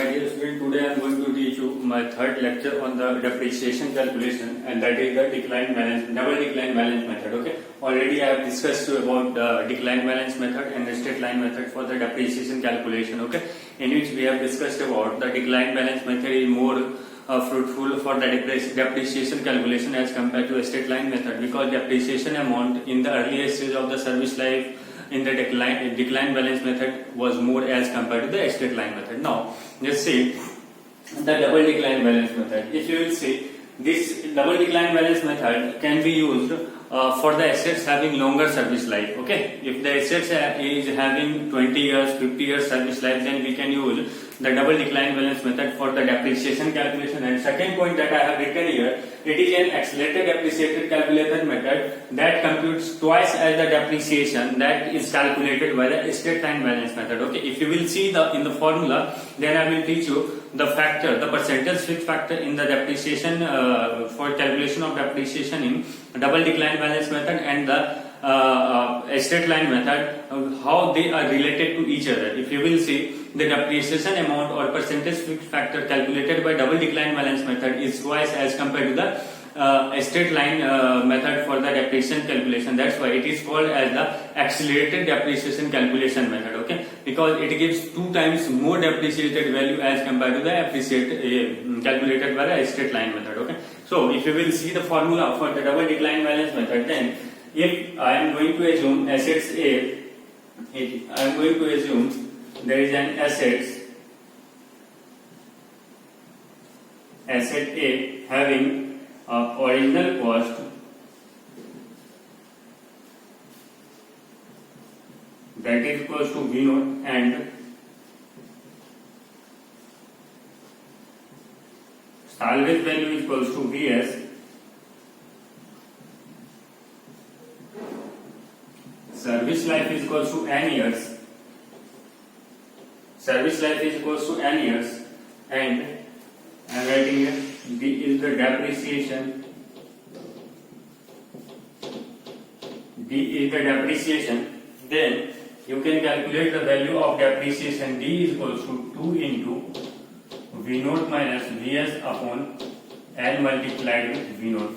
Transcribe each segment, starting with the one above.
my dear student, today I am going to teach you my third lecture on the depreciation calculation, and that is the double decline balance method. Okay, already I have discussed about the decline balance method and the straight line method for the depreciation calculation. Okay, in which we have discussed about the decline balance method is more fruitful for the depreciation calculation as compared to a straight line method, because depreciation amount in the earlier stage of the service life in the decline balance method was more as compared to the straight line method. Now let's see the double decline balance method. If you will see, this double decline balance method can be used for the assets having longer service life. Okay, if the assets is having 20 years 50 years service life, then we can use the double decline balance method for the depreciation calculation. And second point that I have written here, it is an accelerated depreciated calculator method that computes twice as the depreciation that is calculated by the straight line balance method. Okay, if you will see in the formula, then I will teach you the factor, the percentage fixed factor in the depreciation for calculation of depreciation in double decline balance method and the straight line method, how they are related to each other. If you will see, the depreciation amount or percentage fixed factor calculated by double decline balance method is twice as compared to the straight line method for the depreciation calculation. That's why it is called as the accelerated depreciation calculation method. Okay, because it gives 2 times more depreciated value as compared to the calculated by the straight line method. Okay, so if you will see the formula for the double decline balance method, then if I am going to assume assets A, if I am going to assume there is an asset A having original cost that is equals to V0 and salvage value is equals to Vs, service life is equals to n years, service life is equals to n years, and I am writing here B is the depreciation, D is the depreciation. Then you can calculate the value of depreciation. D is equals to 2 into V0 minus Vs upon n multiplied with V0.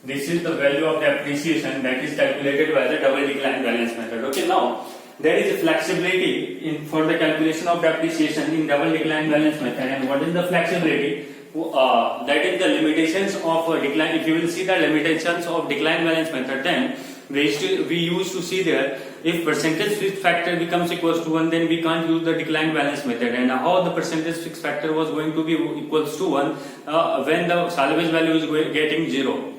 This is the value of depreciation that is calculated by the double decline balance method. Okay, now there is a flexibility for the calculation of depreciation in double decline balance method. And what is the flexibility? That is the limitations of decline. If you will see the limitations of decline balance method, then we used to see there, if percentage fixed factor becomes equals to 1, then we can't use the decline balance method. And how the percentage fixed factor was going to be equals to 1 when the salvage value is getting 0.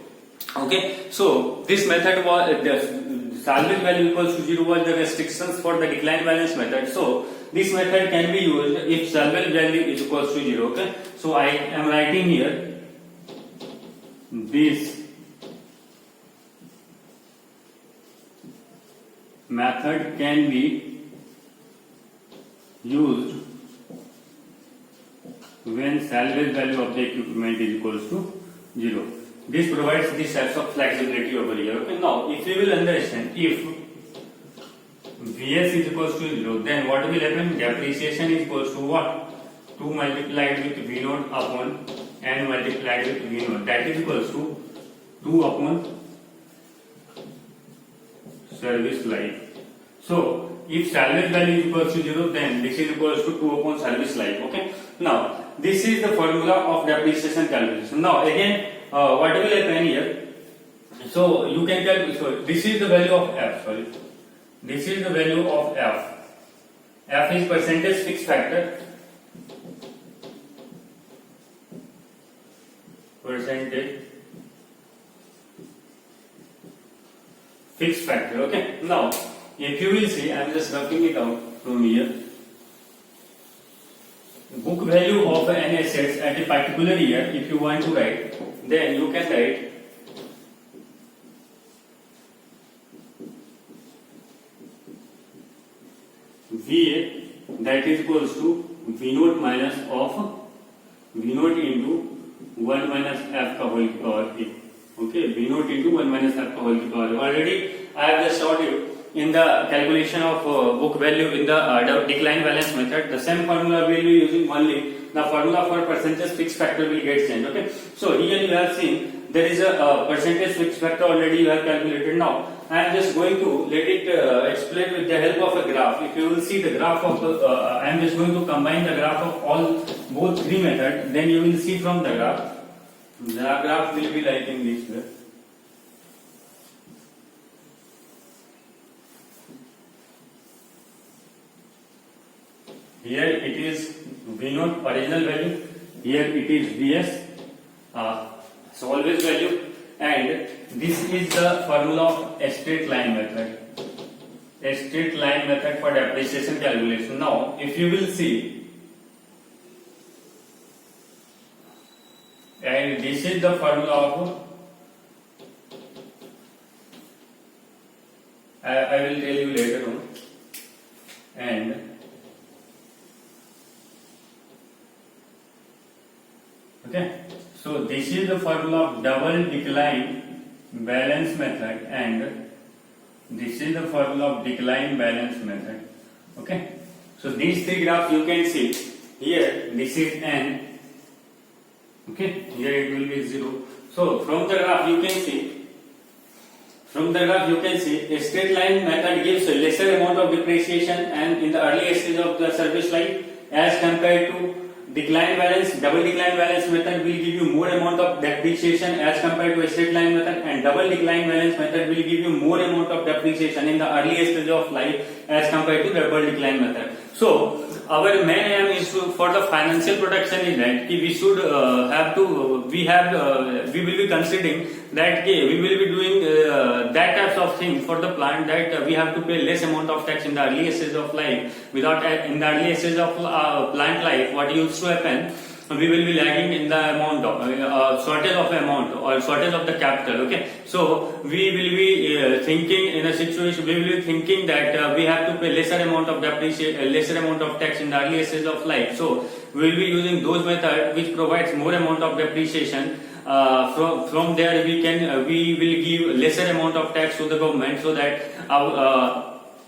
Okay, so this method was the salvage value equals to 0 was the restrictions for the decline balance method. So this method can be used if salvage value is equals to 0. Okay, so I am writing here this method can be used when salvage value of the equipment is equals to 0. This provides this types of flexibility over here. Okay, now if you will understand, if Vs is equals to 0, then what will happen? Depreciation is equals to what? 2 multiplied with V0 upon n multiplied with V0. That is equals to 2 upon service life. So if salvage value is equals to 0, then this is equals to 2 upon service life. Okay, now this is the formula of depreciation calculation. Now again, what will happen here? So you can calculate. So this is the value of F. Sorry, this is the value of F. F is percentage fixed factor. Percentage fixed factor. Okay. Now, if you will see, I am just working it out from here. Book value of an assets at a particular year, if you want to write, then you can write VA, that is equals to V0 minus of V0 into 1 minus F ka whole power A. Okay, V0 into 1 minus F ka whole power. Already I have just showed you in the calculation of book value in the decline balance method, the same formula we will be using only. The formula for percentage fixed factor will get changed. Okay. So here you have seen there is a percentage fixed factor already you have calculated. Now I am just going to let it explain with the help of a graph. If you will see the graph of I am just going to combine the graph of both three methods. Then you will see from the graph. The graph will be like in this way. Here it is V0 original value. Here it is Vs always value, and this is the formula of a straight line method. A straight line method for depreciation calculation. Now, if you will see, and this is the formula of I will tell you later on, and okay, so this is the formula of double decline balance method, and this is the formula of decline balance method. Okay, so these three graphs you can see here. This is n. Okay, here it will be 0. So from the graph you can see. A straight line method gives a lesser amount of depreciation and in the early stage of the service life as compared to decline balance. Double decline balance method will give you more amount of depreciation as compared to a straight line method, and double decline balance method will give you more amount of depreciation in the early stage of life as compared to double decline method. So our main aim is for the financial protection is that we will be considering that we will be doing that types of things for the plant, that we have to pay less amount of tax in the early stage of life. Without in the early stage of plant life, what used to happen, we will be lagging in the amount of shortage of amount or shortage of the capital. Okay, so we will be thinking in a situation, we will be thinking that we have to pay lesser amount of lesser amount of tax in the early stage of life. So we will be using those methods which provides more amount of depreciation. From there we will give lesser amount of tax to the government, so that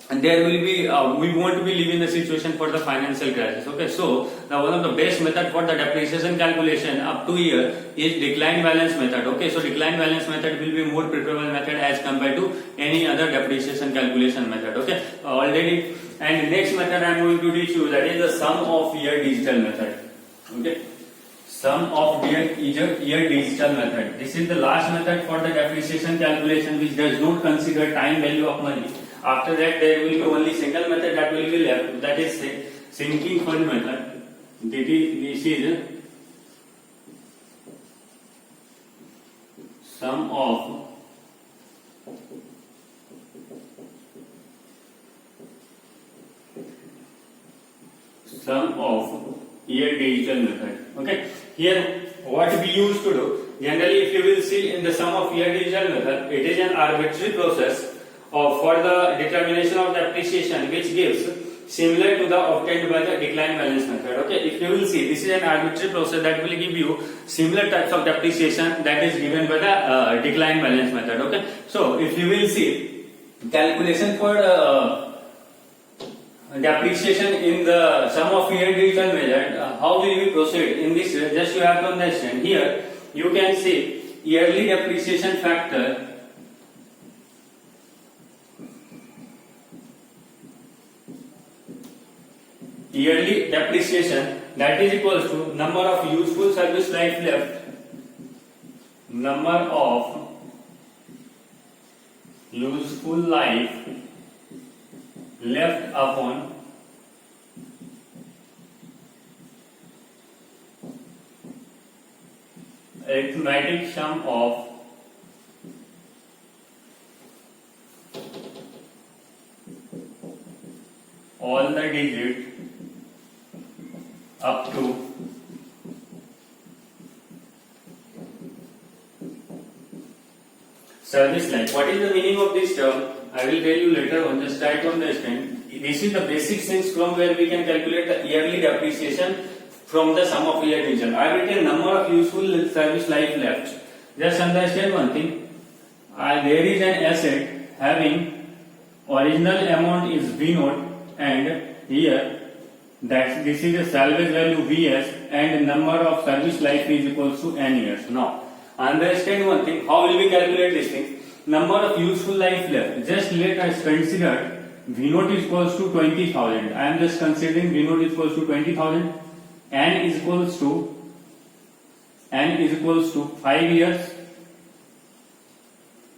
and there will be we won't be living the situation for the financial crisis. Okay, so now one of the best method for the depreciation calculation up to here is decline balance method. Okay, so decline balance method will be more preferable method as compared to any other depreciation calculation method. Okay, already. And next method I am going to teach you, that is the sum of year digital method. Okay, sum of year digital method. This is the last method for the depreciation calculation which does not consider time value of money. After that, there will be only single method that will be left, that is sinking fund method. This is sum of year digital method. Okay, here what we used to do, generally if you will see in the sum of year digital method, it is an arbitrary process for the determination of depreciation which gives similar to the obtained by the decline balance method. Okay, if you will see, this is an arbitrary process that will give you similar types of depreciation that is given by the decline balance method. Okay, so if you will see calculation for depreciation in the sum of year digital method, how will we proceed in this? Just you have to understand. Here you can see yearly depreciation factor. Yearly depreciation, that is equals to number of useful service life left, number of useful life left upon arithmetic sum of all the digits up to service life. What is the meaning of this term? I will tell you later on. Just try to understand. This is the basic things from where we can calculate the yearly depreciation from the sum of year digital. I will tell number of useful service life left. Just understand one thing. There is an asset having original amount is V naught, and here that this is a salvage value Vs, and number of service life is equals to n years. Now understand one thing, how will we calculate this thing? Number of useful life left, just let us consider V naught is equals to 20,000. I am just considering V naught is equals to 20,000, n is equals to 5 years,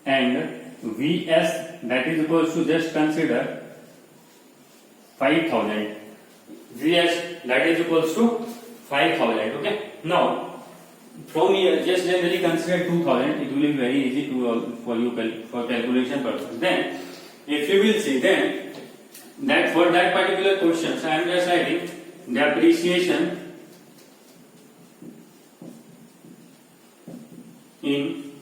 and Vs that is equals to, just consider 5,000. Vs that is equals to 5,000. Okay. Now from here, just generally consider 2,000. It will be very easy to for you for calculation purpose. Then, if you will see, then that for that particular questions, I am just writing depreciation in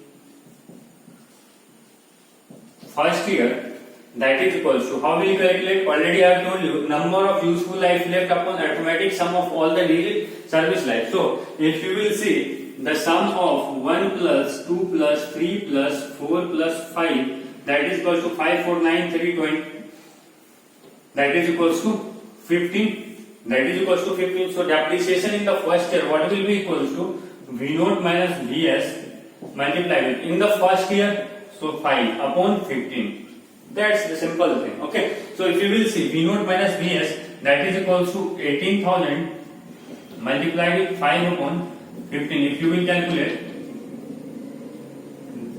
first year, that is equals to, how will you calculate? Already I have told you, number of useful life left upon arithmetic sum of all the daily service life. So if you will see the sum of 1 plus 2 plus 3 plus 4 plus 5, that is equals to 5, 4, 9, 3, 20, that is equals to 15, that is equals to 15. So depreciation in the first year, what will be equals to? V naught minus Vs multiplied with, in the first year, so 5 upon 15. That's the simple thing. Okay. So if you will see, V naught minus Vs, that is equals to 18,000 multiplied with 5 upon 15. If you will calculate,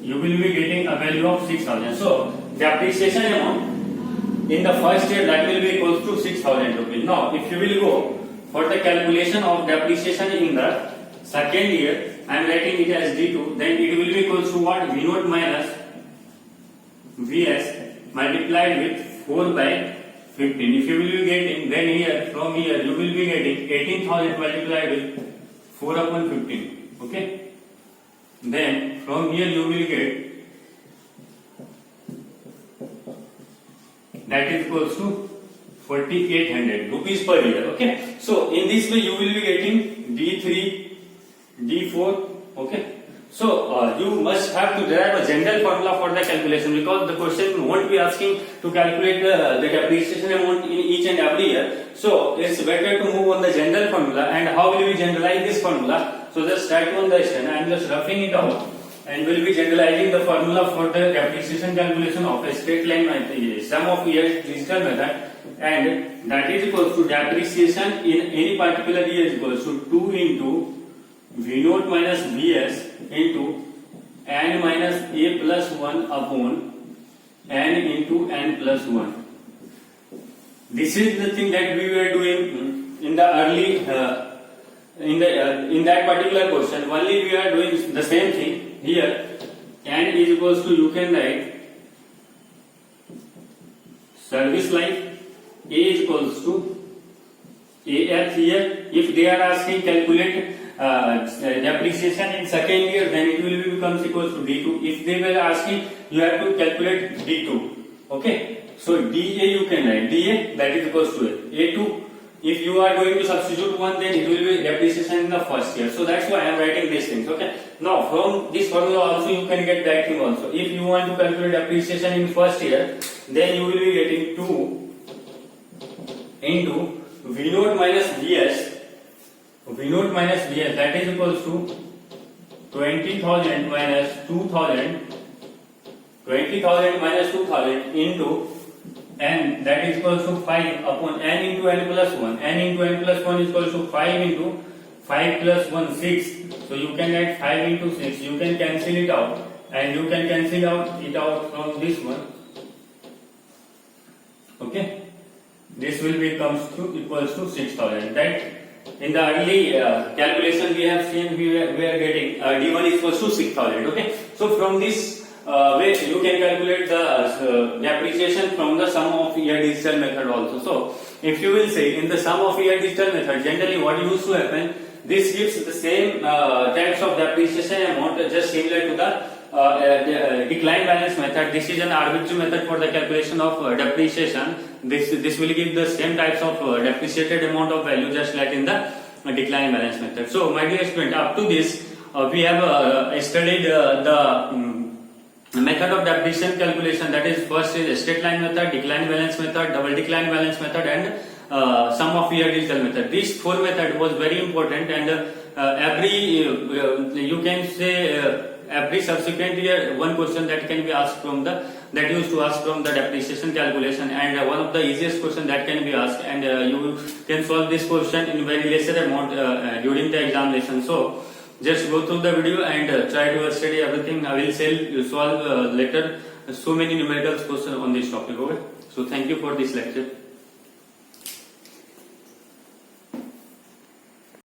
you will be getting a value of 6,000. So depreciation amount in the first year, that will be equals to 6,000 rupees. Now if you will go for the calculation of depreciation in the second year, I am writing it as D2, then it will be equals to what? V naught minus Vs multiplied with 4 by 15. If you will be getting, then here, from here, you will be getting 18,000 multiplied with 4 upon 15. Okay. Then from here you will get, that is equals to 4,800 rupees per year. Okay. So in this way you will be getting D3, D4. Okay. So you must have to derive a general formula for the calculation, because the question won't be asking to calculate the depreciation amount in each and every year. So it's better to move on the general formula. And how will we generalize this formula? So just start to understand. I am just roughing it out, and will be generalizing the formula for the depreciation calculation of a straight line method, sum of years digital method, and that is equals to depreciation in any particular year is equals to 2 into V naught minus Vs into n minus a plus 1 upon n into n plus 1. This is the thing that we were doing in the early in that particular question. Only we are doing the same thing here. N is equals to, you can write service life. A is equals to AF here. If they are asking calculate depreciation in second year, then it will becomes equals to D2. If they were asking, you have to calculate D2. Okay. So DA you can write DA, that is equals to A2. If you are going to substitute 1, then it will be depreciation in the first year. So that's why I am writing these things. Okay. Now from this formula also you can get that thing also. If you want to calculate depreciation in first year, then you will be getting 2 into V naught minus Vs. V naught minus Vs, that is equals to 20,000 minus 2,000, 20,000 minus 2,000 into n, that is equals to 5 upon n into n plus 1. N into n plus 1 is equals to 5 into 5 plus 1, 6. So you can add 5 into 6. You can cancel it out, and you can cancel it out from this one. Okay. This will be comes to equals to 6,000. That in the early calculation we have seen we are getting D1 is equals to 6,000. Okay. So from this way you can calculate the depreciation from the sum of year digital method also. So if you will say in the sum of year digital method, generally what used to happen, this gives the same types of depreciation amount just similar to the decline balance method. This is an arbitrary method for the calculation of depreciation. This will give the same types of depreciated amount of value just like in the decline balance method. So my dear student, up to this we have studied the method of depreciation calculation, that is first is straight line method, decline balance method, double decline balance method, and sum of year digital method. These four method was very important, and you can say every subsequent year one question that can be asked from the that used to ask from the depreciation calculation, and one of the easiest question that can be asked, and you can solve this question in very lesser amount during the examination. So just go through the video and try to study everything. I will solve later so many numerical questions on this topic. Okay, so thank you for this lecture.